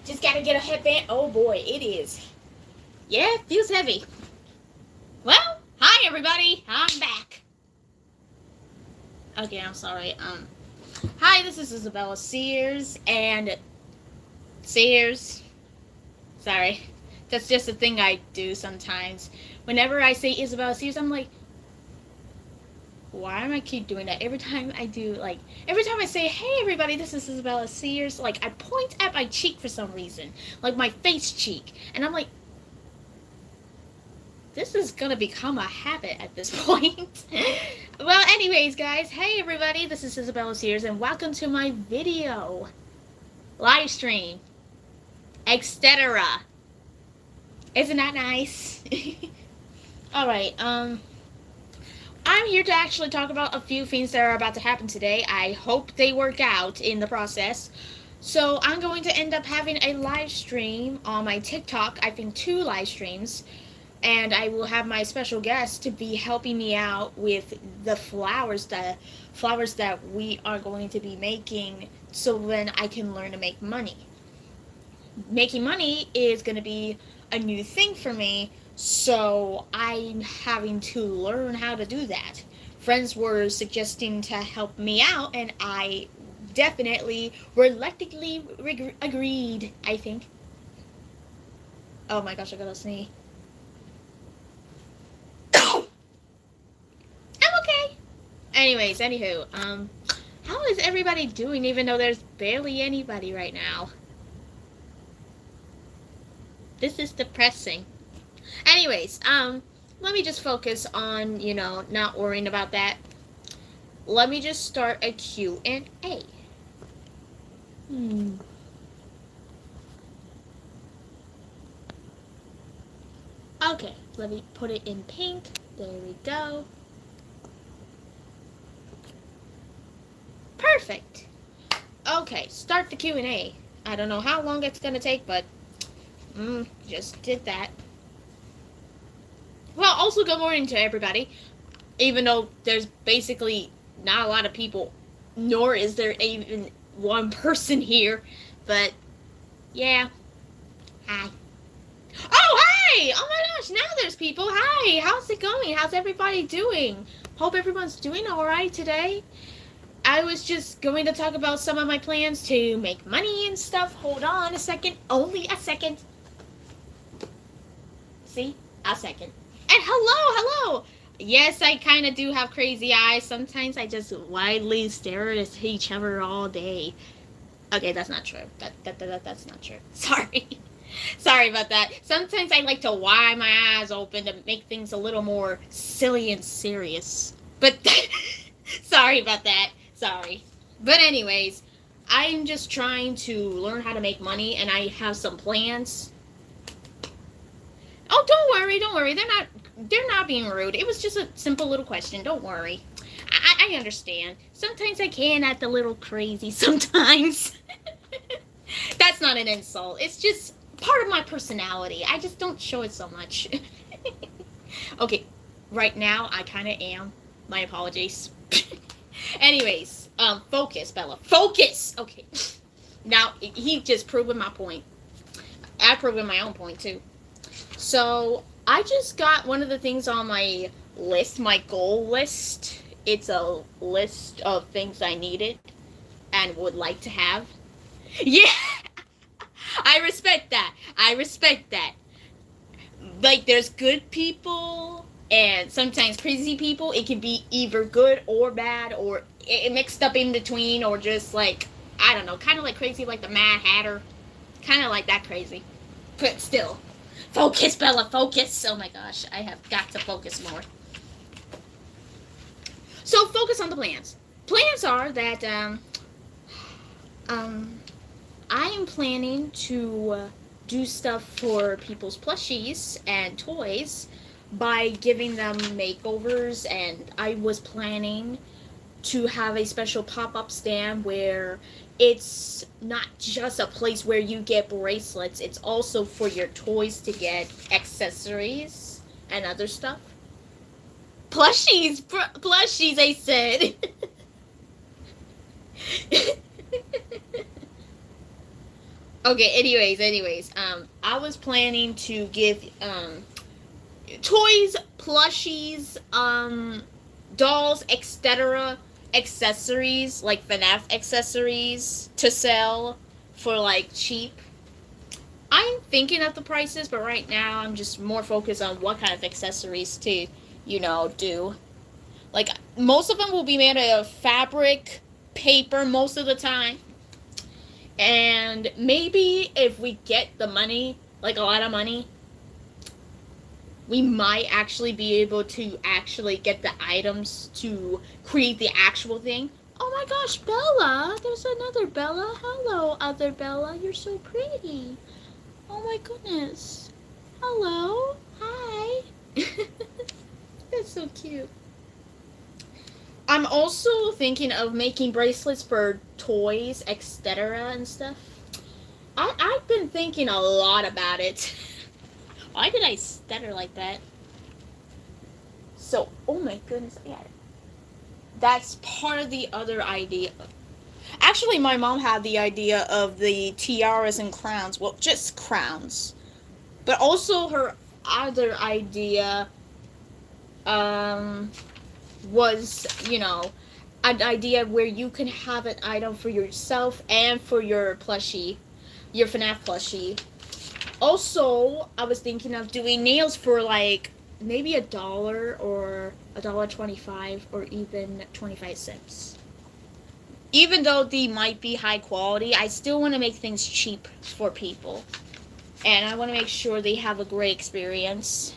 Just gotta get a headband. Oh boy, it is. Yeah, it feels heavy. Well, hi everybody. I'm back. Okay, I'm sorry. Hi, this is Isabella Sears. Sorry. That's just a thing I do sometimes. Whenever I say Isabella Sears, I'm like, why am I keep doing that? Every time I say, hey everybody, this is Isabella Sears, like I point at my cheek for some reason. Like my face cheek. And I'm like, this is gonna become a habit at this point. Well, anyways, guys, hey everybody, this is Isabella Sears, and welcome to my video, live stream, etc. Isn't that nice? All right, I'm here to actually talk about a few things that are about to happen today. I hope they work out in the process. So I'm going to end up having a live stream on my TikTok. I think 2 live streams. And I will have my special guest to be helping me out with the flowers that we are going to be making, so then I can learn to make money. Making money is going to be a new thing for me, so I'm having to learn how to do that. Friends were suggesting to help me out, and I definitely reluctantly agreed, I think. Oh my gosh, I gotta sneeze. Anyways, anywho, how is everybody doing even though there's barely anybody right now? This is depressing. Anyways, let me just focus on, not worrying about that. Let me just start a Q&A. Okay, let me put it in pink. There we go. Perfect. Okay, start the Q&A. I don't know how long it's gonna take, but just did that. Well, also good morning to everybody. Even though there's basically not a lot of people, nor is there even one person here, but yeah. Hi. Oh, hi! Oh my gosh, now there's people. Hi, how's it going? How's everybody doing? Hope everyone's doing alright today. I was just going to talk about some of my plans to make money and stuff. Hold on a second. Only a second. See? A second. And hello! Yes, I kind of do have crazy eyes. Sometimes I just widely stare at each other all day. Okay, that's not true. That's not true. Sorry. Sorry about that. Sometimes I like to wide my eyes open to make things a little more silly and serious. But sorry about that. Sorry. But anyways, I'm just trying to learn how to make money, and I have some plans. Oh, don't worry. They're not being rude. It was just a simple little question. Don't worry. I understand. Sometimes I can act a little crazy sometimes. That's not an insult. It's just part of my personality. I just don't show it so much. Okay, right now I kind of am. My apologies. Anyways, focus, Bella. Focus! Okay. Now, he just proving my point. I proving my own point, too. So, I just got one of the things on my list, my goal list. It's a list of things I needed and would like to have. Yeah! I respect that. Like, there's good people and sometimes crazy people. It can be either good or bad, or it mixed up in between, or just like, I don't know, kind of like crazy like the Mad Hatter. Kind of like that crazy. But still. Focus, Bella, focus. Oh my gosh, I have got to focus more. So focus on the plans. Plans are that I am planning to do stuff for people's plushies and toys by giving them makeovers, and I was planning to have a special pop-up stand where it's not just a place where you get bracelets, it's also for your toys to get accessories and other stuff. Plushies, I said. Okay, anyways, I was planning to give, toys, plushies, dolls, etc., accessories, like FNAF accessories, to sell for, like, cheap. I'm thinking of the prices, but right now I'm just more focused on what kind of accessories to, do. Like, most of them will be made out of fabric, paper, most of the time. And maybe if we get the money, like a lot of money, we might actually be able to actually get the items to create the actual thing. Oh my gosh, Bella! There's another Bella. Hello, other Bella. You're so pretty. Oh my goodness. Hello. Hi. That's so cute. I'm also thinking of making bracelets for toys, etc. and stuff. I've been thinking a lot about it. Why did I stutter like that? So, oh my goodness, yeah. That's part of the other idea. Actually, my mom had the idea of the tiaras and crowns. Well, just crowns. But also her other idea was, an idea where you can have an item for yourself and for your plushie, your FNAF plushie. Also, I was thinking of doing nails for like maybe $1 or $1.25 or even 25 cents. Even though they might be high quality, I still want to make things cheap for people. And I want to make sure they have a great experience.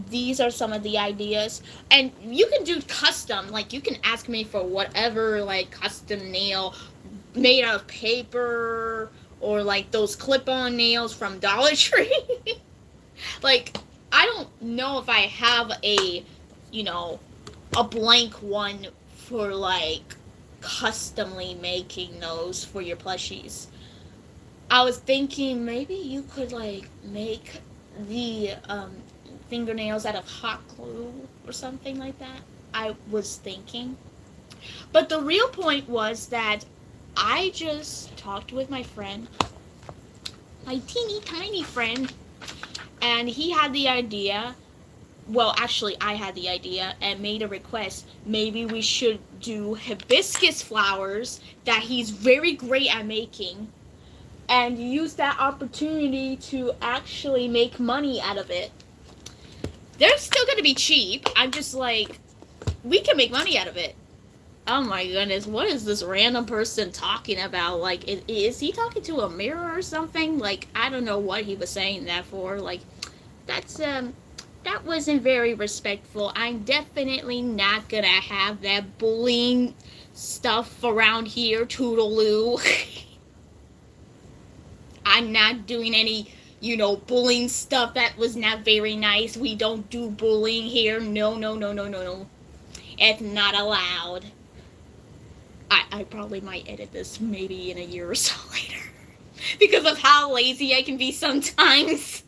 These are some of the ideas. And you can do custom. Like, you can ask me for whatever, like, custom nail made out of paper or, like, those clip-on nails from Dollar Tree. Like, I don't know if I have a blank one for, like, customly making those for your plushies. I was thinking maybe you could, like, make the fingernails out of hot glue or something like that. I was thinking. But the real point was that I just talked with my friend, my teeny tiny friend, and he had the idea. Well, actually, I had the idea and made a request. Maybe we should do hibiscus flowers that he's very great at making, and use that opportunity to actually make money out of it. They're still going to be cheap. I'm just like, we can make money out of it. Oh my goodness, what is this random person talking about? Like, is he talking to a mirror or something? Like, I don't know what he was saying that for. Like, that wasn't very respectful. I'm definitely not gonna have that bullying stuff around here, Toodaloo. I'm not doing any, bullying stuff. That was not very nice. We don't do bullying here. No, no, no, no, no, no. It's not allowed. I probably might edit this maybe in a year or so later. Because of how lazy I can be sometimes.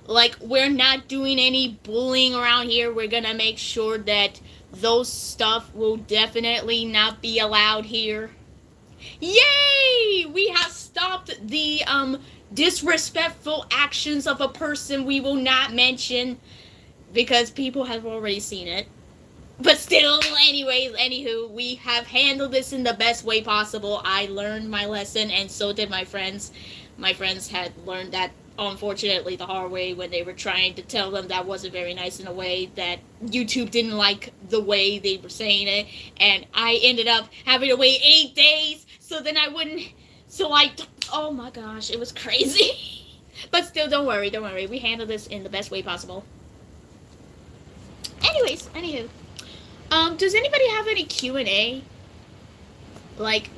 Like, we're not doing any bullying around here. We're gonna make sure that those stuff will definitely not be allowed here. Yay! We have stopped the disrespectful actions of a person we will not mention because people have already seen it. But still, anyways, anywho, we have handled this in the best way possible. I learned my lesson, and so did my friends. My friends had learned that, unfortunately, the hard way when they were trying to tell them that wasn't very nice in a way that YouTube didn't like the way they were saying it. And I ended up having to wait 8 days so then I wouldn't. Oh my gosh, it was crazy. But still, don't worry. We handled this in the best way possible. Anyways, anywho. Does anybody have any Q&A? Like,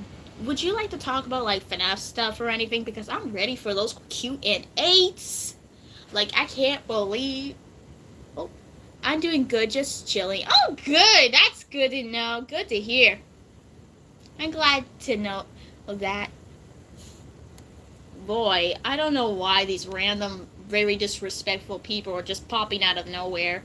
would you like to talk about, like, FNAF stuff or anything? Because I'm ready for those Q&As. Like, I can't believe... Oh, I'm doing good, just chilling. Oh, good! That's good to know. Good to hear. I'm glad to know that. Boy, I don't know why these random, very disrespectful people are just popping out of nowhere.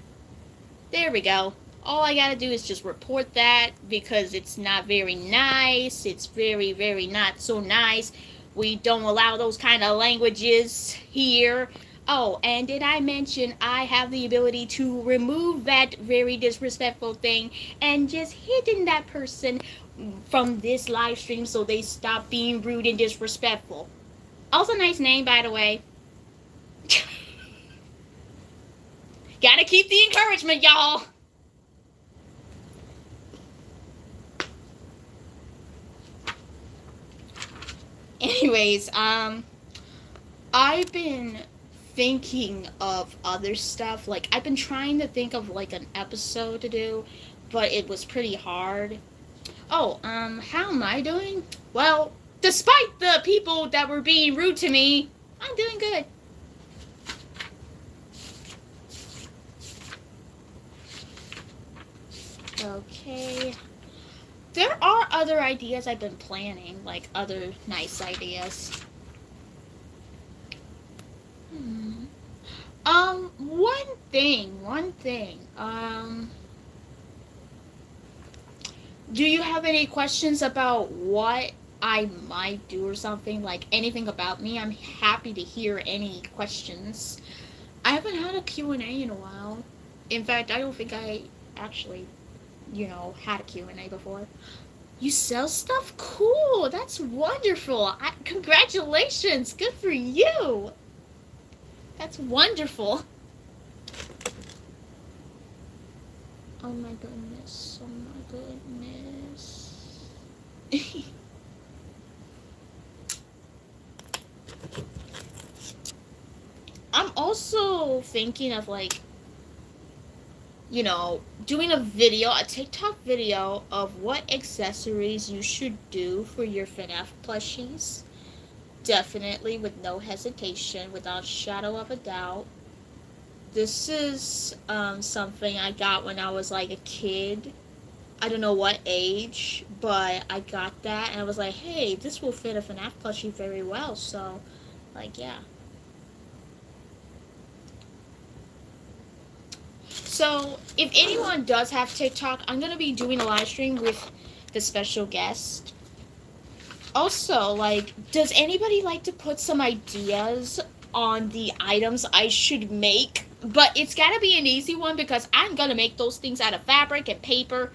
There we go. all I gotta do is just report that because it's not very nice. It's very, very not so nice. We don't allow those kind of languages here. Oh, and did I mention I have the ability to remove that very disrespectful thing and just hidden that person from this live stream so they stop being rude and disrespectful. Also, nice name, by the way. Gotta keep the encouragement, y'all. Anyways, I've been thinking of other stuff. Like, I've been trying to think of, like, an episode to do, but it was pretty hard. Oh, how am I doing? Well, despite the people that were being rude to me, I'm doing good. Okay. There are other ideas I've been planning, like other nice ideas. One thing. Do you have any questions about what I might do or something? Like anything about me? I'm happy to hear any questions. I haven't had a Q&A in a while. In fact, I don't think I actually, had a Q&A before. You sell stuff? Cool. That's wonderful. Congratulations. Good for you. That's wonderful. Oh my goodness. Oh my goodness. I'm also thinking of doing a TikTok video of what accessories you should do for your FNAF plushies. Definitely, with no hesitation, without shadow of a doubt. This is something I got when I was like a kid. I don't know what age, but I got that and I was like, hey, this will fit a FNAF plushie very well. So, yeah. So, if anyone does have TikTok, I'm going to be doing a live stream with the special guest. Also, does anybody like to put some ideas on the items I should make? But it's got to be an easy one because I'm going to make those things out of fabric and paper.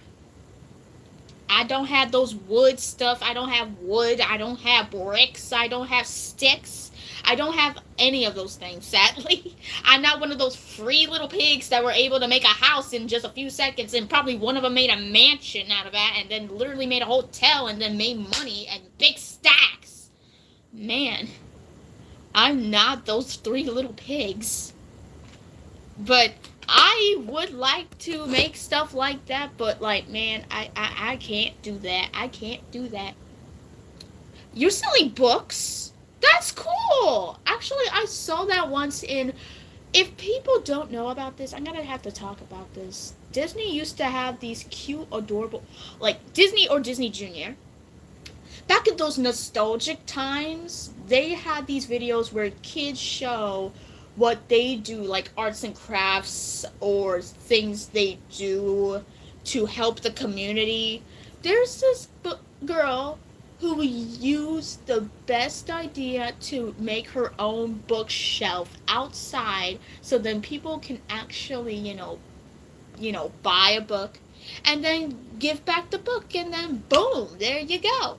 I don't have those wood stuff. I don't have wood. I don't have bricks. I don't have sticks. I don't have any of those things, sadly. I'm not one of those free little pigs that were able to make a house in just a few seconds, and probably one of them made a mansion out of that, and then literally made a hotel, and then made money and big stacks. Man, I'm not those three little pigs. But I would like to make stuff like that, but man, I can't do that. I can't do that. You're selling books? That's cool! Actually, I saw that once in... If people don't know about this, I'm gonna have to talk about this. Disney used to have these cute, adorable... Disney or Disney Junior. Back in those nostalgic times, they had these videos where kids show what they do, like arts and crafts, or things they do to help the community. There's this girl who used the best idea to make her own bookshelf outside so then people can actually, buy a book and then give back the book and then boom, there you go.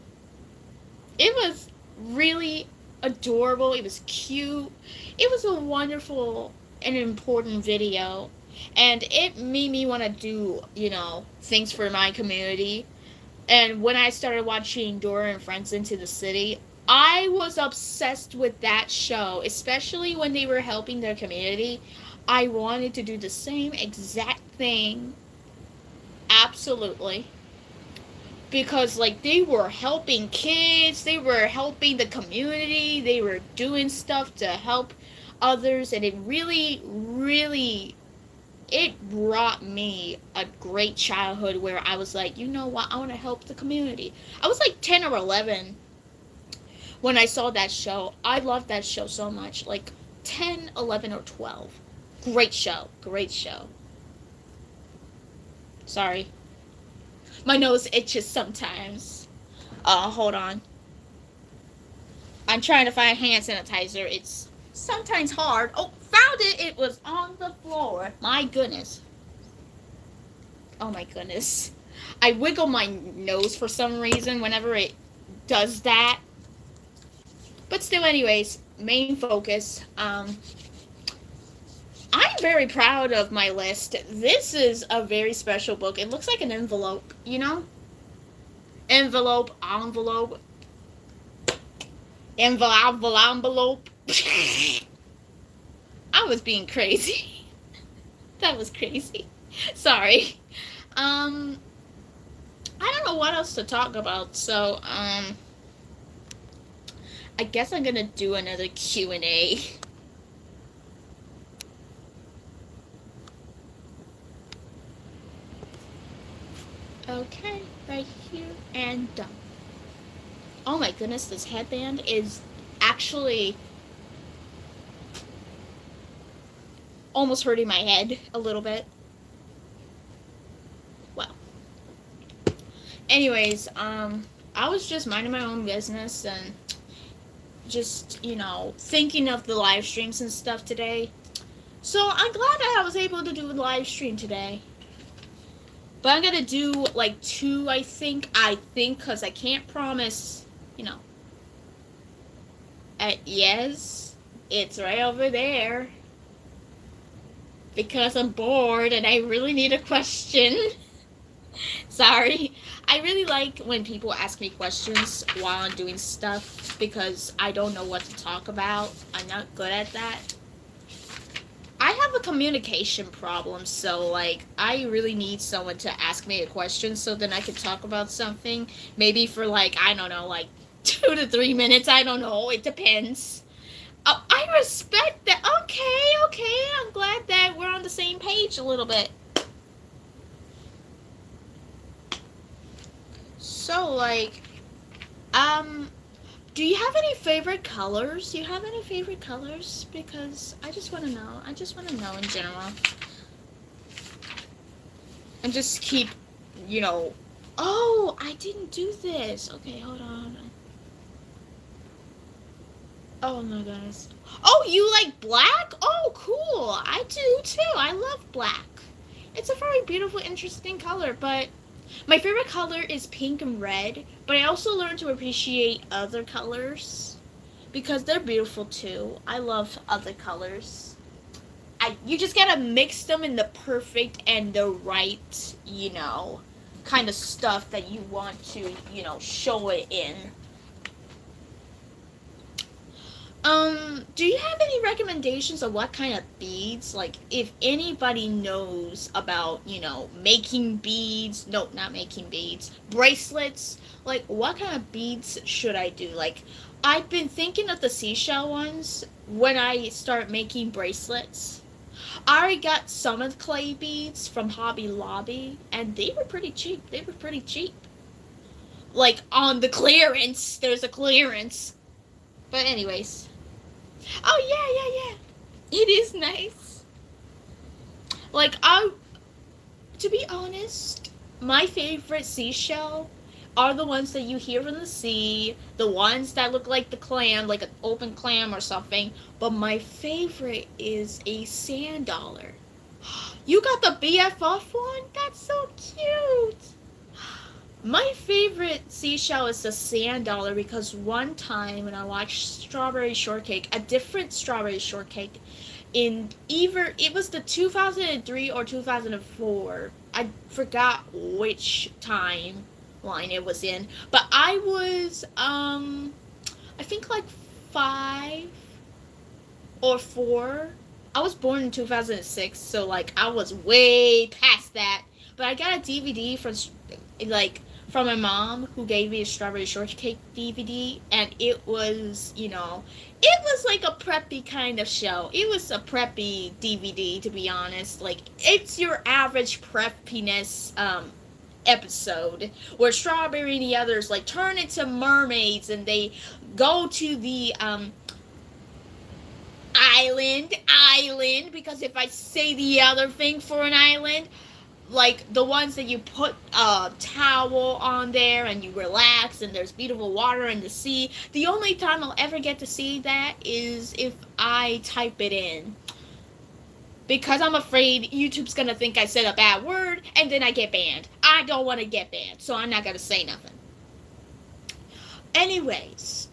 It was really adorable. It was cute. It was a wonderful and important video. And it made me want to do, things for my community. And when I started watching Dora and Friends Into the City, I was obsessed with that show, especially when they were helping their community. I wanted to do the same exact thing. Absolutely. Because, they were helping kids, they were helping the community, they were doing stuff to help others, and it really, really... It brought me a great childhood where I was like, you know what, I want to help the community. I was 10 or 11 when I saw that show. I loved that show so much. 10, 11, or 12. Great show. Great show. Sorry. My nose itches sometimes. Hold on. I'm trying to find hand sanitizer. It's sometimes hard. Oh, found it! It was on the floor. My goodness. Oh my goodness. I wiggle my nose for some reason whenever it does that. But still, anyways, main focus. I'm very proud of my list. This is a very special book. It looks like an envelope, you know? Envelope. Envelope. I was being crazy. That was crazy. Sorry. I don't know what else to talk about, so, I guess I'm gonna do another Q&A. Okay, right here, and done. Oh my goodness, this headband is actually almost hurting my head a little bit. Well, anyways, I was just minding my own business and just, you know, thinking of the live streams and stuff today. So I'm glad that I was able to do a live stream today. But I'm gonna do like 2, I think, because I can't promise, you know. Yes, it's right over there. Because I'm bored and I really need a question. Sorry. I really like when people ask me questions while I'm doing stuff because I don't know what to talk about. I'm not good at that. I have a communication problem, so, like, I really need someone to ask me a question so then I can talk about something. Maybe for, like, I don't know, like, 2 to 3 minutes. I don't know. It depends. Oh, I respect that. Okay. I'm glad that we're on the same page a little bit. So, like, do you have any favorite colors? Because I just want to know. I just want to know in general. And just keep, you know. Oh, I didn't do this. Okay, hold on. Oh my goodness. Oh, you like black? Oh, cool. I do too. I love black. It's a very beautiful, interesting color, but my favorite color is pink and red, but I also learned to appreciate other colors because they're beautiful too. I love other colors. You just gotta mix them in the perfect and the right, you know, kind of stuff that you want to, you know, show it in. Do you have any recommendations of what kind of beads? Like, if anybody knows about, you know, making beads, no, not making beads, bracelets, like, what kind of beads should I do? Like, I've been thinking of the seashell ones when I start making bracelets. I already got some of the clay beads from Hobby Lobby, and they were pretty cheap. Like, on the clearance. There's a clearance. But anyways. Oh, yeah. It is nice. Like, to be honest, my favorite seashell are the ones that you hear from the sea, the ones that look like the clam, like an open clam or something. But my favorite is a sand dollar. You got the BFF one? That's so cute. My favorite seashell is the sand dollar because one time when I watched Strawberry Shortcake, a different Strawberry Shortcake, in either, it was the 2003 or 2004. I forgot which timeline it was in. But I was, I think like 5 or 4. I was born in 2006, so like I was way past that. But I got a DVD from my mom who gave me a Strawberry Shortcake DVD, and it was, you know, it was like a preppy kind of show. It was a preppy DVD, to be honest. Like, it's your average preppiness episode where Strawberry and the others like turn into mermaids and they go to the island, because if I say the other thing for an island, like the ones that you put a towel on there and you relax and there's beautiful water in the sea. The only time I'll ever get to see that is if I type it in. Because I'm afraid YouTube's gonna think I said a bad word and then I get banned. I don't want to get banned, so I'm not gonna say nothing. Anyways,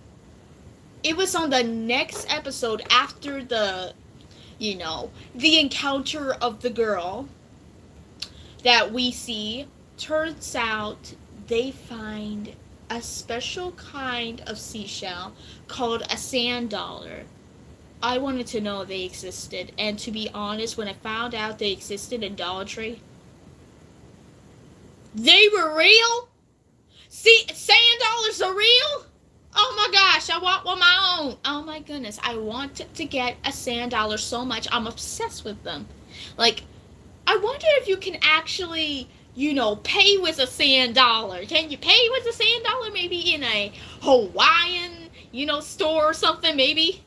it was on the next episode after the encounter of the girl that we see. Turns out they find a special kind of seashell called a sand dollar. I wanted to know they existed, and to be honest, when I found out they existed in Dollar Tree, they were real? See, sand dollars are real? Oh my gosh, I want one of my own. Oh my goodness, I want to get a sand dollar so much. I'm obsessed with them. Like, I wonder if you can actually, pay with a sand dollar. Can you pay with a sand dollar? Maybe in a Hawaiian, store or something, maybe?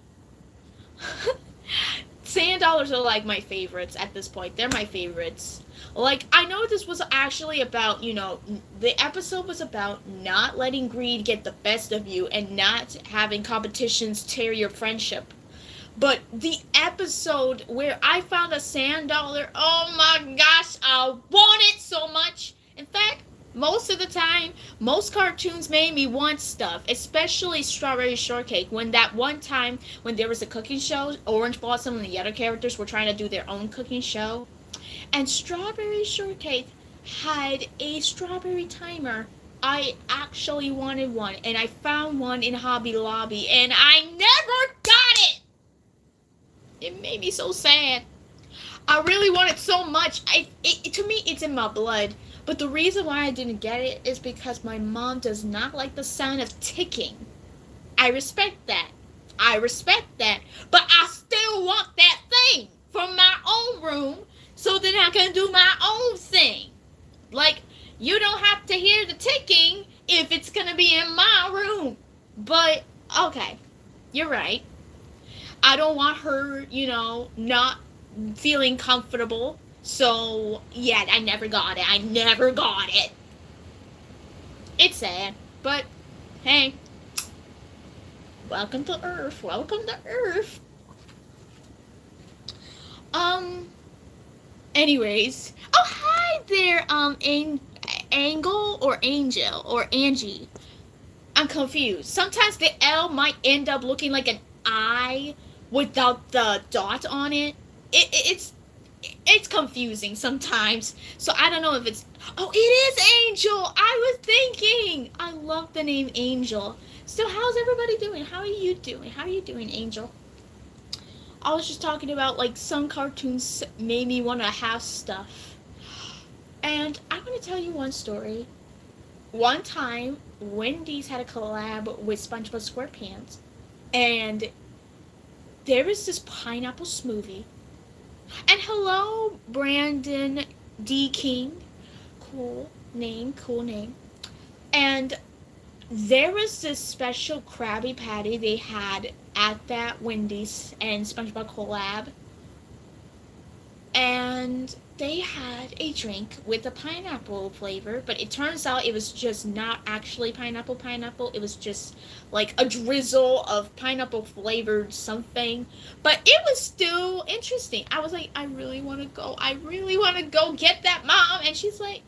Sand dollars are like my favorites at this point. They're my favorites. Like, I know this was actually about, the episode was about not letting greed get the best of you and not having competitions tear your friendship. But the episode where I found a sand dollar, oh my gosh, I want it so much. In fact, most of the time, most cartoons made me want stuff, especially Strawberry Shortcake. When that one time when there was a cooking show, Orange Blossom and the other characters were trying to do their own cooking show, and Strawberry Shortcake had a strawberry timer. I actually wanted one, and I found one in Hobby Lobby, and I never got it! It made me so sad. I really want it so much. To me, it's in my blood. But the reason why I didn't get it is because my mom does not like the sound of ticking. I respect that. But I still want that thing from my own room so that I can do my own thing. Like, you don't have to hear the ticking if it's going to be in my room. But, okay, you're right. I don't want her, not feeling comfortable. So, yeah, I never got it. It's sad, but hey, welcome to Earth. Anyways, oh hi there, Angle or Angel or Angie. I'm confused. Sometimes the L might end up looking like an I without the dot on it. It's confusing sometimes. So I don't know if it's... Oh, it is Angel! I was thinking! I love the name Angel. So how's everybody doing? How are you doing, Angel? I was just talking about, like, some cartoons made me want to have stuff. And I'm going to tell you one story. One time, Wendy's had a collab with SpongeBob SquarePants. And there was this pineapple smoothie. And hello, Brandon D. King. Cool name. And there was this special Krabby Patty they had at that Wendy's and SpongeBob collab. And they had a drink with a pineapple flavor, but it turns out it was just not actually pineapple. It was just like a drizzle of pineapple flavored something. But it was still interesting. I was like, I really want to go get that, Mom. And she's like,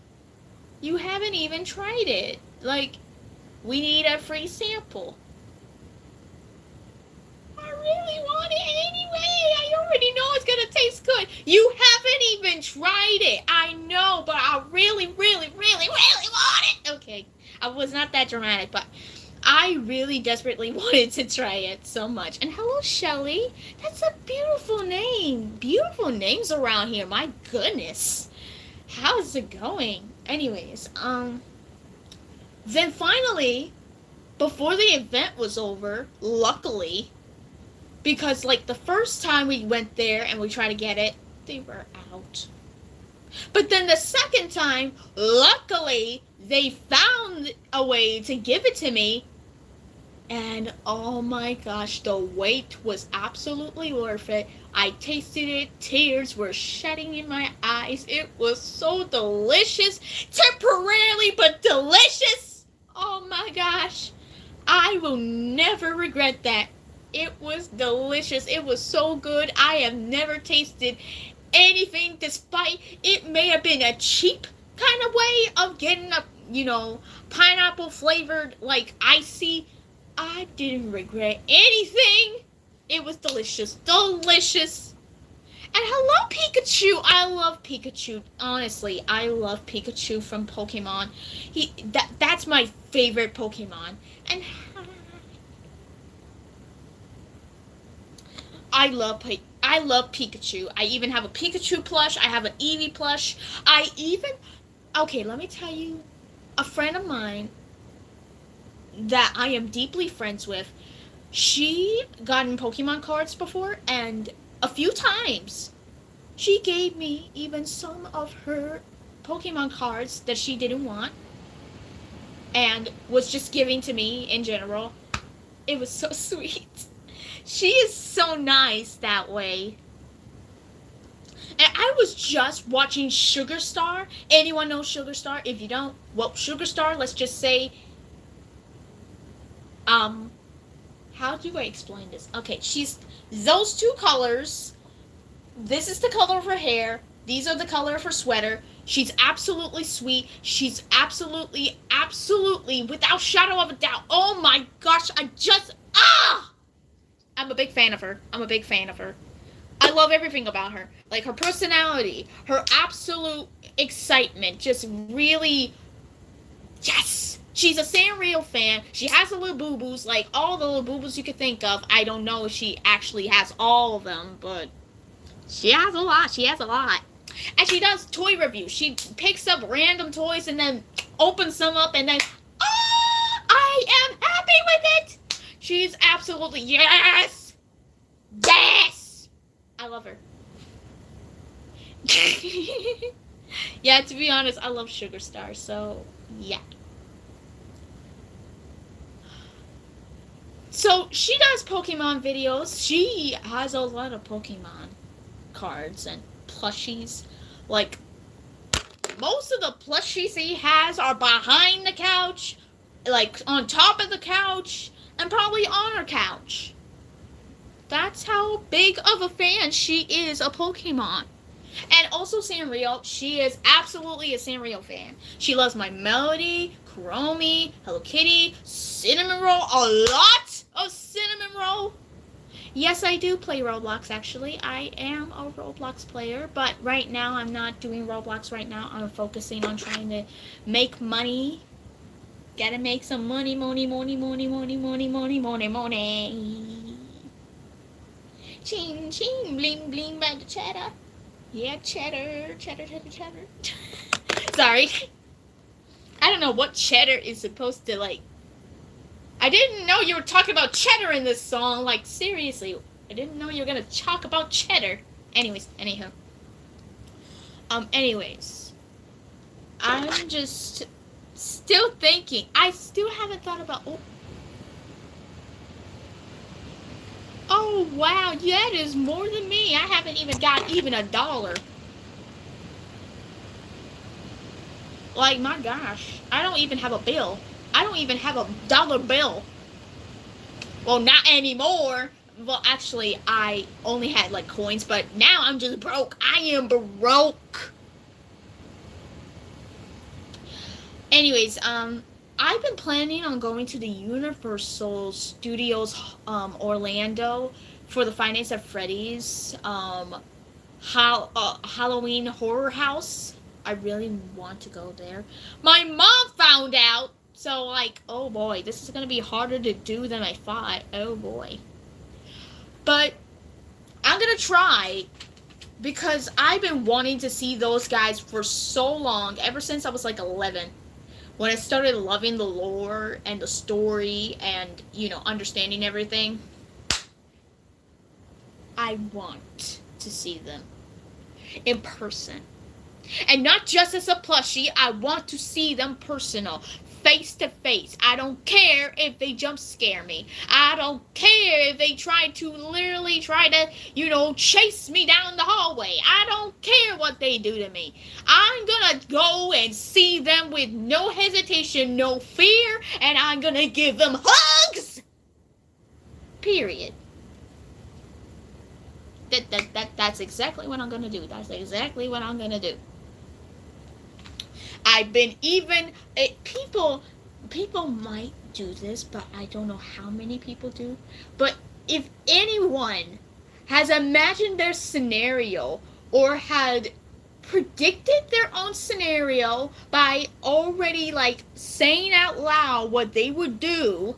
you haven't even tried it. Like, we need a free sample. I really want it anyway. I already know it's gonna taste good. You haven't even tried it. I know, but I really want it. Okay, I was not that dramatic, but I really desperately wanted to try it so much. And hello, Shelly. That's a beautiful name. Beautiful names around here. My goodness. How's it going? Anyways, then finally, before the event was over, luckily, because, like, the first time we went there and we tried to get it, they were out. But then the second time, luckily, they found a way to give it to me. And oh my gosh, the wait was absolutely worth it. I tasted it, tears were shedding in my eyes. It was so delicious, temporarily but delicious. Oh my gosh, I will never regret that. It was delicious. It was so good. I have never tasted anything, despite it may have been a cheap kind of way of getting a, pineapple flavored, like, icy. I didn't regret anything. It was delicious. Delicious. And hello, Pikachu. I love Pikachu. Honestly, I love Pikachu from Pokemon. That's my favorite Pokemon. And I love Pikachu. I even have a Pikachu plush. I have an Eevee plush. Okay, let me tell you, a friend of mine that I am deeply friends with, she gotten Pokemon cards before, and a few times she gave me even some of her Pokemon cards that she didn't want and was just giving to me in general. It was so sweet. She is so nice that way. And I was just watching Sugar Star. Anyone know Sugar Star? If you don't, well, Sugar Star, let's just say, how do I explain this? Okay, she's those two colors. This is the color of her hair. These are the color of her sweater. She's absolutely sweet. She's absolutely, without shadow of a doubt. Oh my gosh, I'm a big fan of her. I love everything about her. Like her personality, her absolute excitement, just really, yes! She's a Sanrio fan. She has the little boo-boos, like all the little boo-boos you could think of. I don't know if she actually has all of them, but she has a lot. And she does toy reviews. She picks up random toys and then opens them up and then, I am happy with it! She's absolutely, yes! Yes! I love her. Yeah, to be honest, I love Sugar Star, so yeah. So she does Pokemon videos. She has a lot of Pokemon cards and plushies. Like, most of the plushies he has are behind the couch, like on top of the couch, and probably on her couch. That's how big of a fan she is of Pokemon. And also Sanrio, she is absolutely a Sanrio fan. She loves my Melody, Kuromi, Hello Kitty, Cinnamon Roll, a lot of Cinnamon Roll. Yes, I do play Roblox, actually. I am a Roblox player, but right now I'm not doing Roblox right now. I'm focusing on trying to make money. Gotta make some money. Ching, ching, bling, bling, by the cheddar. Yeah, cheddar. Sorry. I don't know what cheddar is supposed to, like. I didn't know you were talking about cheddar in this song. Like, seriously. I didn't know you were gonna talk about cheddar. Anyhow. Anyways. I'm just still thinking. I still haven't thought about. Oh, wow. Yeah, it is more than me. I haven't even got even $1. Like, my gosh. I don't even have a bill. I don't even have a dollar bill. Well, not anymore. Well, actually, I only had, like, coins, but now I'm just broke. I am broke. Anyways, I've been planning on going to the Universal Studios, Orlando for the Five Nights at Freddy's, Halloween Horror House. I really want to go there. My mom found out, so, like, oh boy, this is going to be harder to do than I thought. Oh boy. But I'm going to try, because I've been wanting to see those guys for so long, ever since I was, like, 11. When I started loving the lore and the story and, understanding everything, I want to see them in person. And not just as a plushie, I want to see them personal, face to face. I don't care if they jump scare me. I don't care if they try to chase me down the hallway. I don't care what they do to me. I'm gonna go and see them with no hesitation, no fear, and I'm gonna give them hugs. Period. That's exactly what I'm gonna do. That's exactly what I'm gonna do. I've been people might do this, but I don't know how many people do. But if anyone has imagined their scenario or had predicted their own scenario by already saying out loud what they would do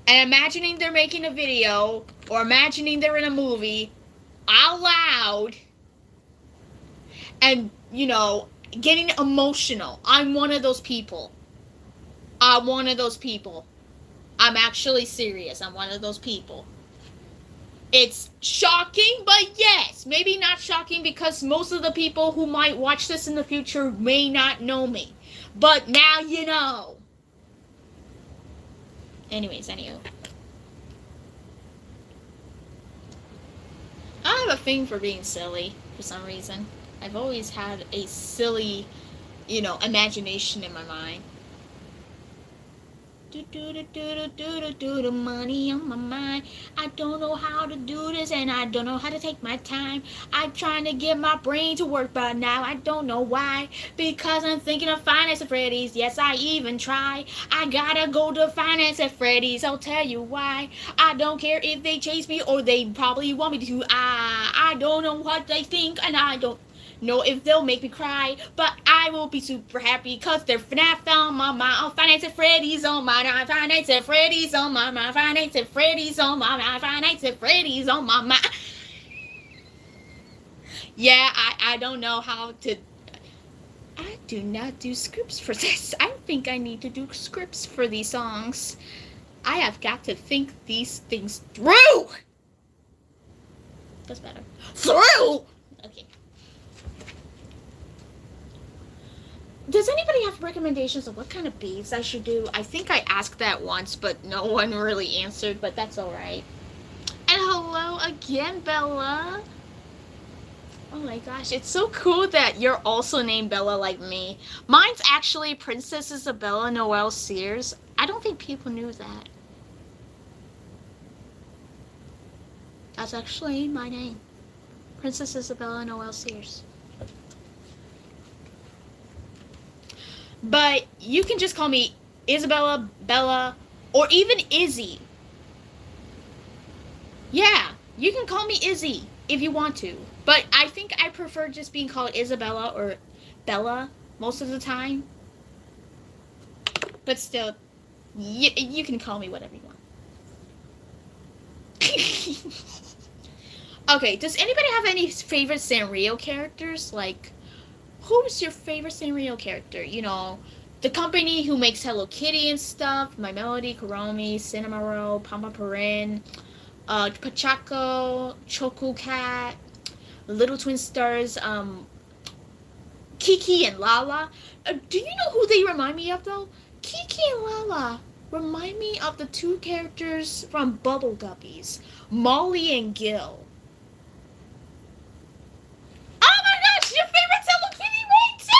and imagining they're making a video or imagining they're in a movie out loud and getting emotional, I'm one of those people. I'm actually serious. I'm one of those people. It's shocking, but yes, maybe not shocking because most of the people who might watch this in the future may not know me. But now you know. Anywho. I have a thing for being silly for some reason. I've always had a silly, imagination in my mind. Do money on my mind. I don't know how to do this and I don't know how to take my time. I'm trying to get my brain to work, but now I don't know why. Because I'm thinking of Finance at Freddy's. Yes, I even try. I gotta go to Finance at Freddy's. I'll tell you why. I don't care if they chase me or they probably want me to. I don't know what they think and I don't know if they'll make me cry, but I will be super happy because they're FNAF on my mind. Finance at Freddy's on my mind. Finance at Freddy's on my mind. Finance at Freddy's on my mind. Finance at Freddy's on my mind. Yeah, I don't know how to. I do not do scripts for this. I think I need to do scripts for these songs. I have got to think these things through. That's better. Through! Okay. Does anybody have recommendations of what kind of beads I should do? I think I asked that once, but no one really answered, but that's alright. And hello again, Bella. Oh my gosh, it's so cool that you're also named Bella like me. Mine's actually Princess Isabella Noel Sears. I don't think people knew that. That's actually my name. Princess Isabella Noel Sears. But you can just call me Isabella, Bella, or even Izzy. Yeah, you can call me Izzy if you want to. But I think I prefer just being called Isabella or Bella most of the time. But still, you can call me whatever you want. Okay, does anybody have any favorite Sanrio characters? Who's your favorite Sanrio character? The company who makes Hello Kitty and stuff. My Melody, Kuromi, Cinnamoroll, Pama Parin, Pachaco, Choco Cat, Little Twin Stars, Kiki and Lala. Do you know who they remind me of, though? Kiki and Lala remind me of the two characters from Bubble Guppies, Molly and Gil. Oh my gosh, your favorite's Hello Kitty, right too!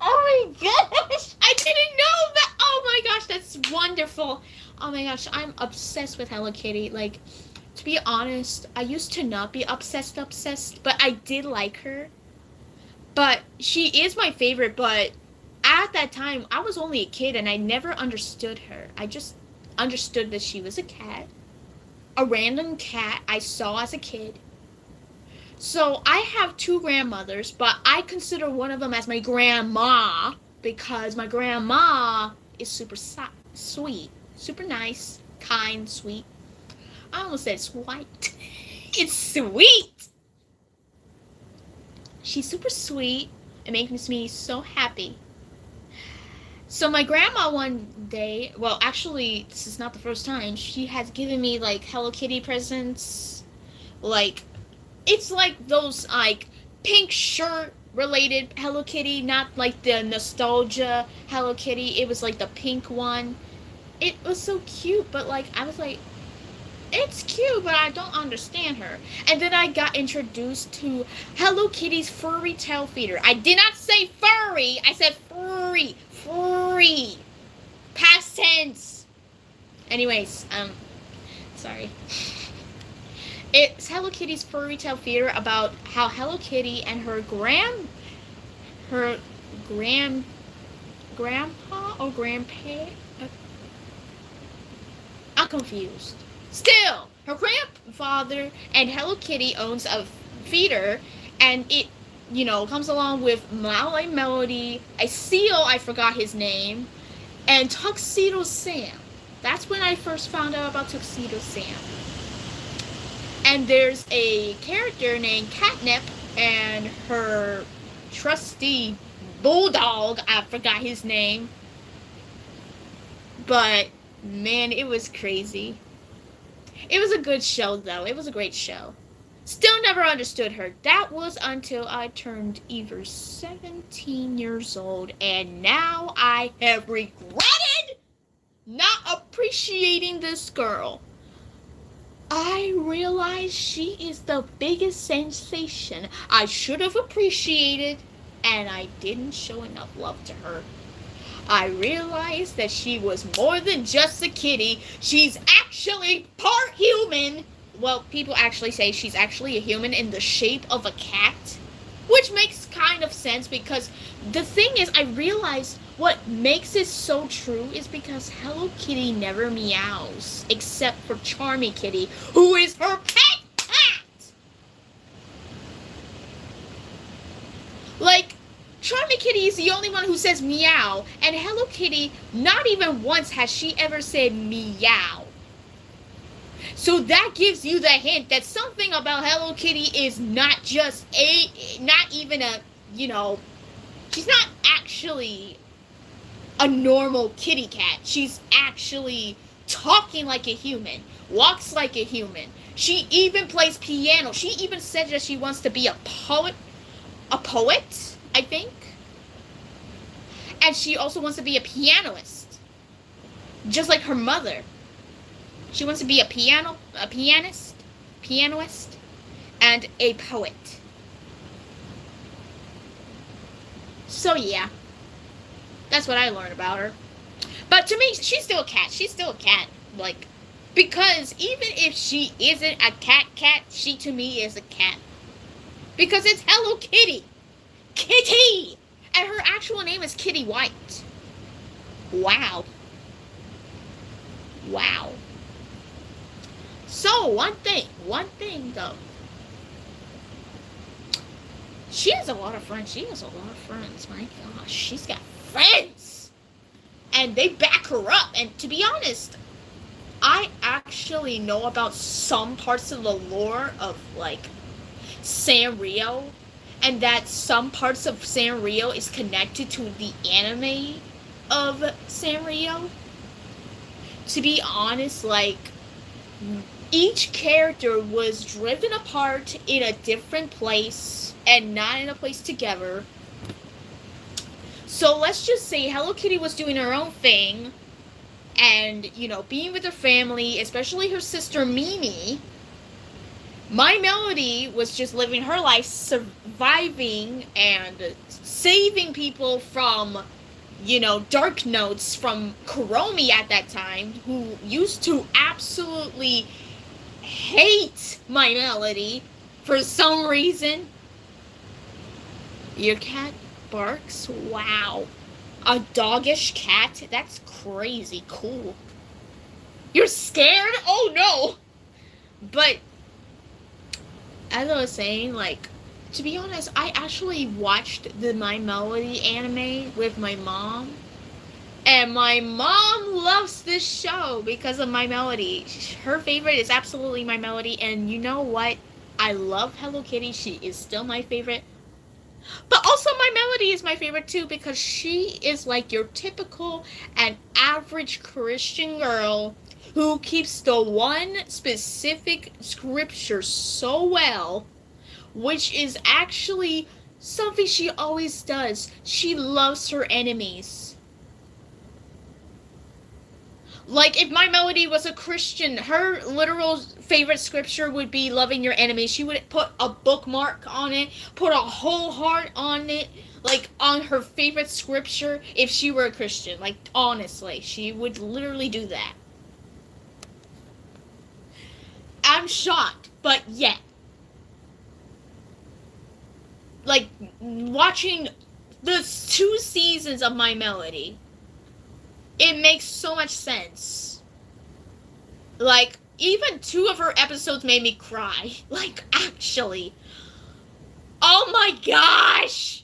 Oh my gosh, I didn't know that. Oh my gosh, that's wonderful. Oh my gosh, I'm obsessed with Hello Kitty. To be honest, I used to not be obsessed, but I did like her. But she is my favorite, but at that time, I was only a kid and I never understood her. I just understood that she was a cat. A random cat I saw as a kid. So I have two grandmothers, but I consider one of them as my grandma because my grandma is super sweet, super nice, kind, sweet. I almost said sweet. It's sweet. She's super sweet. It makes me so happy. So my grandma one day, well, actually, this is not the first time, she has given me Hello Kitty presents. It's those pink shirt related Hello Kitty, not like the nostalgia Hello Kitty. It was like the pink one. It was so cute, but like I was like, it's cute, but I don't understand her. And then I got introduced to Hello Kitty's furry tail feeder. I did not say furry. I said furry. Furry. Past tense. Anyways, sorry. It's Hello Kitty's furry tail feeder about how Hello Kitty and her grandpa or grandpa. I'm confused. Still, her grandfather and Hello Kitty owns a feeder, and it, comes along with Mallow Melody, a seal, I forgot his name, and Tuxedo Sam. That's when I first found out about Tuxedo Sam. And there's a character named Catnip and her trusty bulldog, I forgot his name. But, man, it was crazy. It was a good show, though. It was a great show. Still never understood her. That was until I turned either 17 years old, and now I have regretted not appreciating this girl. I realize she is the biggest sensation I should have appreciated, and I didn't show enough love to her. I realized that she was more than just a kitty. She's actually part human. Well, people actually say she's actually a human in the shape of a cat, which makes kind of sense because the thing is, I realized what makes it so true is because Hello Kitty never meows, except for Charmy Kitty, who is her pet cat. Like, Charmy Kitty is the only one who says meow, and Hello Kitty, not even once has she ever said meow. So that gives you the hint that something about Hello Kitty is not even a, she's not actually a normal kitty cat. She's actually talking like a human, walks like a human. She even plays piano. She even said that she wants to be a poet, I think. And she also wants to be a pianist, just like her mother. She wants to be a pianist, and a poet. So yeah, that's what I learned about her. But to me, she's still a cat. She's still a cat, like, because even if she isn't a cat, she to me is a cat. Because it's Hello Kitty. Kitty! And her actual name is Kitty White. Wow. Wow. So, one thing though. She has a lot of friends. My gosh, she's got friends. And they back her up. And to be honest, I actually know about some parts of the lore of, like, Sanrio. And that some parts of Sanrio is connected to the anime of Sanrio. To be honest, like, each character was driven apart in a different place and not in a place together. So let's just say Hello Kitty was doing her own thing and, being with her family, especially her sister Mimi. My Melody was just living her life, surviving and saving people from, dark notes from Kuromi at that time, who used to absolutely hate My Melody for some reason. Your cat barks? Wow. A doggish cat? That's crazy cool. You're scared? Oh no! But as I was saying, like, to be honest, I actually watched the My Melody anime with my mom. And my mom loves this show because of My Melody. Her favorite is absolutely My Melody. And you know what? I love Hello Kitty. She is still my favorite. But also My Melody is my favorite too because she is like your typical and average Christian girl who keeps the one specific scripture so well, which is actually Something she always does. She loves her enemies. Like, if my Melody was a Christian, her literal favorite scripture would be loving your enemies. She would put a bookmark on it, put a whole heart on it, like, on her favorite scripture if she were a Christian. Like, honestly, she would literally do that. I'm shocked, but yeah. Like, watching the 2 seasons of My Melody, it makes so much sense. Like, even 2 of her episodes made me cry. Like, actually. Oh my gosh!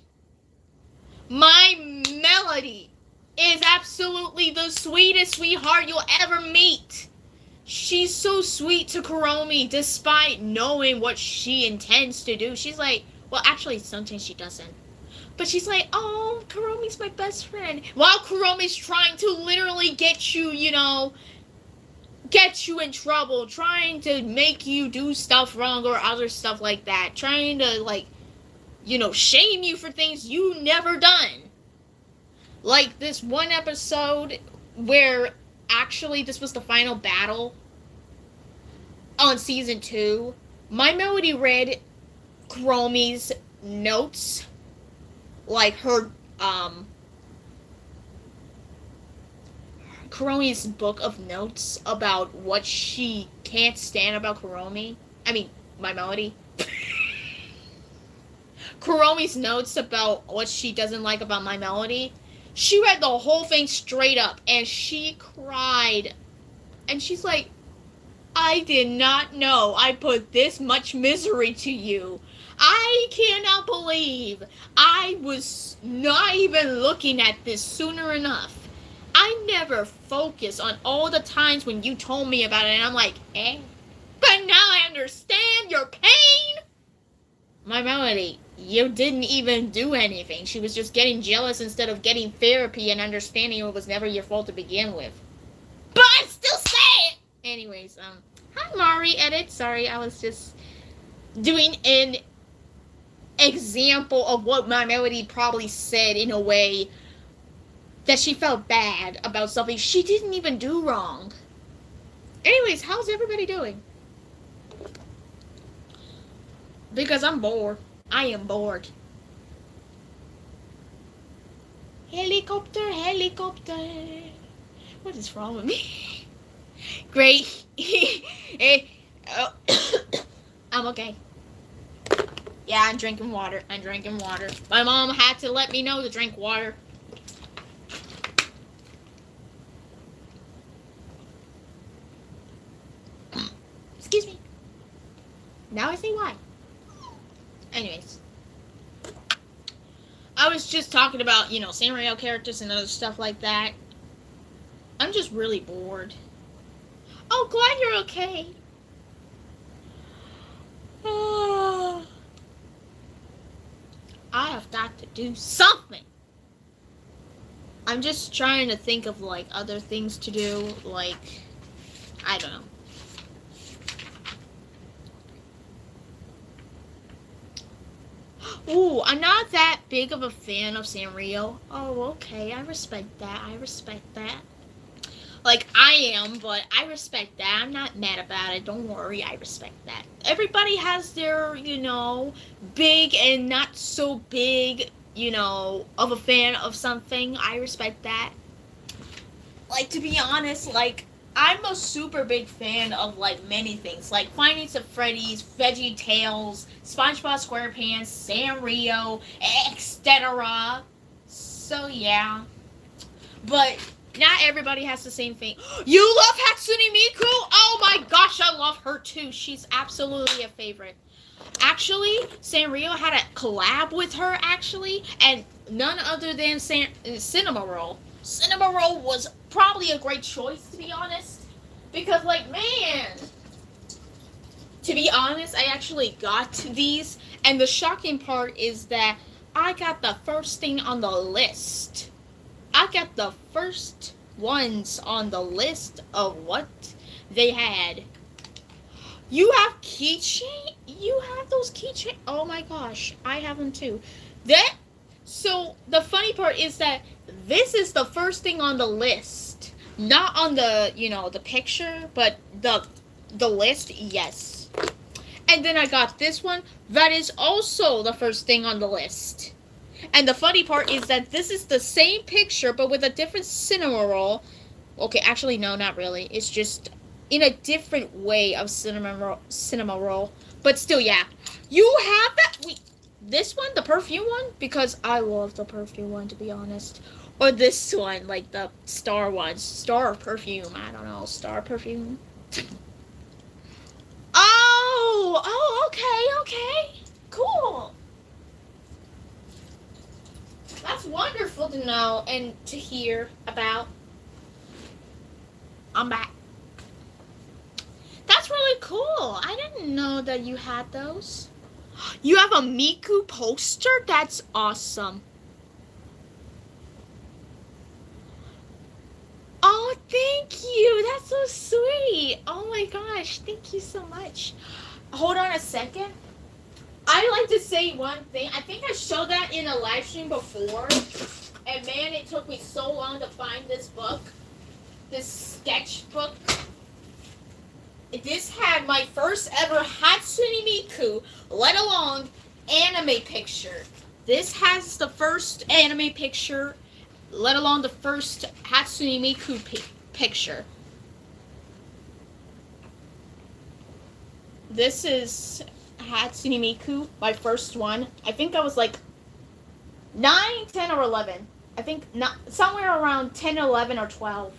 My Melody is absolutely the sweetest sweetheart you'll ever meet. She's so sweet to Kuromi despite knowing what she intends to do. She's like, well, actually, sometimes she doesn't. But she's like, oh, Kuromi's my best friend. While Kuromi's trying to literally get you, get you in trouble. Trying to make you do stuff wrong or other stuff like that. Trying to, shame you for things you never done. Like this one episode where actually this was the final battle on season 2. My Melody read Kuromi's notes, like her Kuromi's book of notes about what she can't stand about Kuromi. I mean, My Melody. Kuromi's notes about what she doesn't like about My Melody. She read the whole thing straight up and she cried. And she's like, I did not know I put this much misery to you. I cannot believe I was not even looking at this sooner enough. I never focused on all the times when you told me about it and I'm like, but now I understand your pain. My Melody, you didn't even do anything. She was just getting jealous instead of getting therapy and understanding it was never your fault to begin with. But I'm still saying it! Anyways, hi Mari, edit. Sorry, I was just doing an example of what My Melody probably said in a way that she felt bad about something she didn't even do wrong. Anyways, how's everybody doing? Because I'm bored. I am bored. Helicopter, helicopter. What is wrong with me? Great. I'm okay. Yeah, I'm drinking water. My mom had to let me know to drink water. Excuse me. Now I see why. Anyways. I was just talking about, Sanrio characters and other stuff like that. I'm just really bored. Oh, glad you're okay. I have got to do something. I'm just trying to think of, other things to do. I don't know. Ooh, I'm not that big of a fan of Sanrio. Oh, okay. I respect that. I am, but I respect that. I'm not mad about it. Don't worry. I respect that. Everybody has their, big and not so big, of a fan of something. I respect that. To be honest, I'm a super big fan of, many things. Like Findings of Freddy's, VeggieTales, SpongeBob SquarePants, Sanrio, etc. So, yeah. But not everybody has the same thing. You love Hatsune Miku? Oh my gosh, I love her too. She's absolutely a favorite. Actually, Sanrio had a collab with her, and none other than Cinema Roll. Cinema Roll was probably a great choice, to be honest. Because, man, to be honest, I actually got these. And the shocking part is that I got the first thing on the list. I got the first ones on the list of what they had. You have keychain? You have those keychain? Oh my gosh, I have them too. So the funny part is that this is the first thing on the list, not on the the picture, but the list. Yes, and then I got this one. That is also the first thing on the list. And the funny part is that this is the same picture, but with a different cinema roll. Okay, actually, no, not really. It's just in a different way of cinema roll. But still, yeah. You have that. This one, the perfume one, because I love the perfume one, to be honest. Or this one, like the star one. Star perfume. I don't know. Star perfume. Oh, okay. Cool. That's wonderful to know and to hear about. I'm back. That's really cool. I didn't know that you had those. You have a Miku poster? That's awesome. Oh, thank you. That's so sweet. Oh my gosh. Thank you so much. Hold on a second. I'd like to say one thing. I think I showed that in a live stream before. And man, it took me so long to find this book. This sketchbook. This had my first ever Hatsune Miku, let alone anime picture. This has the first anime picture, let alone the first Hatsune Miku picture. This is Hatsune Miku, my first one. I think I was like 9, 10, or 11. I think somewhere around 10, 11, or 12.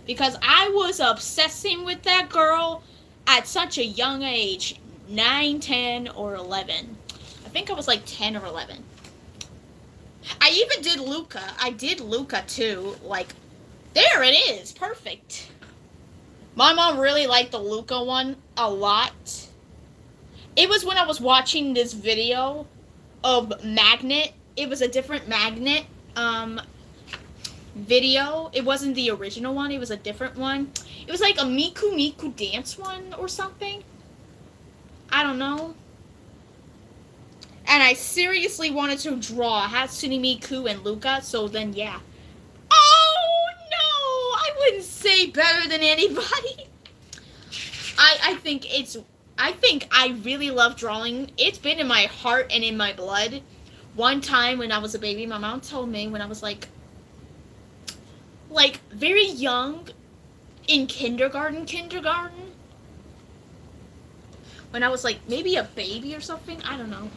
Because I was obsessing with that girl at such a young age. 9, 10, or 11. I think I was like 10 or 11. I even did Luca. I did Luca too. Like, there it is. Perfect. My mom really liked the Luca one a lot. It was when I was watching this video of Magnet. It was a different Magnet video. It wasn't the original one. It was a different one. It was like a Miku dance one or something. I don't know. And I seriously wanted to draw Hatsune Miku and Luca, so then yeah. Oh no! I wouldn't say better than anybody. I think I really love drawing. It's been in my heart and in my blood. One time when I was a baby, my mom told me when I was like very young, in kindergarten, when I was like maybe a baby or something, I don't know.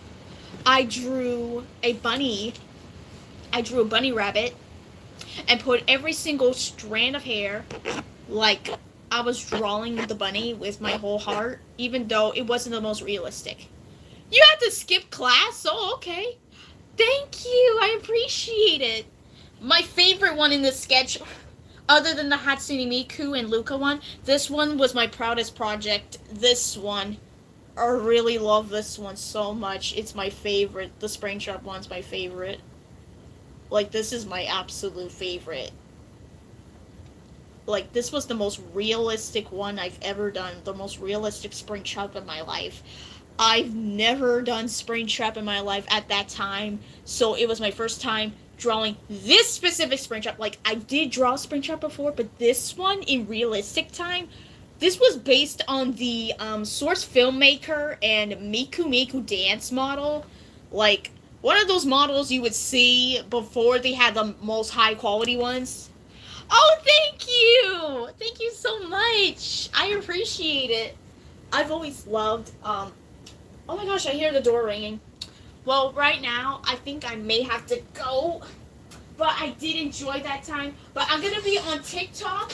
I drew a bunny rabbit and put every single strand of hair like I was drawing the bunny with my whole heart, even though it wasn't the most realistic. You had to skip class? Oh, okay. Thank you. I appreciate it. My favorite one in this sketch, other than the Hatsune Miku and Luca one, this one was my proudest project. This one. I really love this one so much. It's my favorite. The Springtrap one's my favorite. Like, this is my absolute favorite. Like, this was the most realistic one I've ever done. The most realistic Springtrap in my life. I've never done Springtrap in my life at that time, so it was my first time drawing this specific Springtrap. Like, I did draw Springtrap before, but this one in realistic time, this was based on the Source Filmmaker and Miku Dance model. Like, one of those models you would see before they had the most high quality ones. Oh, thank you! Thank you so much! I appreciate it. I've always loved, oh my gosh, I hear the door ringing. Well, right now, I think I may have to go. But I did enjoy that time. But I'm going to be on TikTok.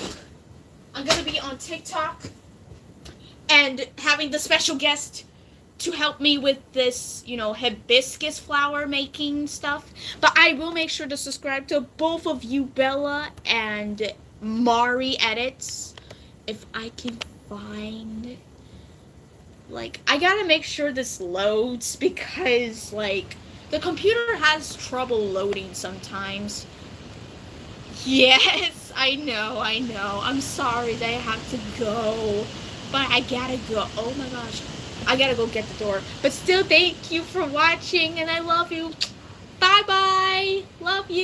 And having the special guest to help me with this, hibiscus flower making stuff. But I will make sure to subscribe to both of you, Bella and Mari Edits. If I can find... I gotta make sure this loads because, the computer has trouble loading sometimes. Yes, I know. I'm sorry that I have to go. But I gotta go. Oh my gosh. I gotta go get the door. But still, thank you for watching, and I love you. Bye bye. Love you.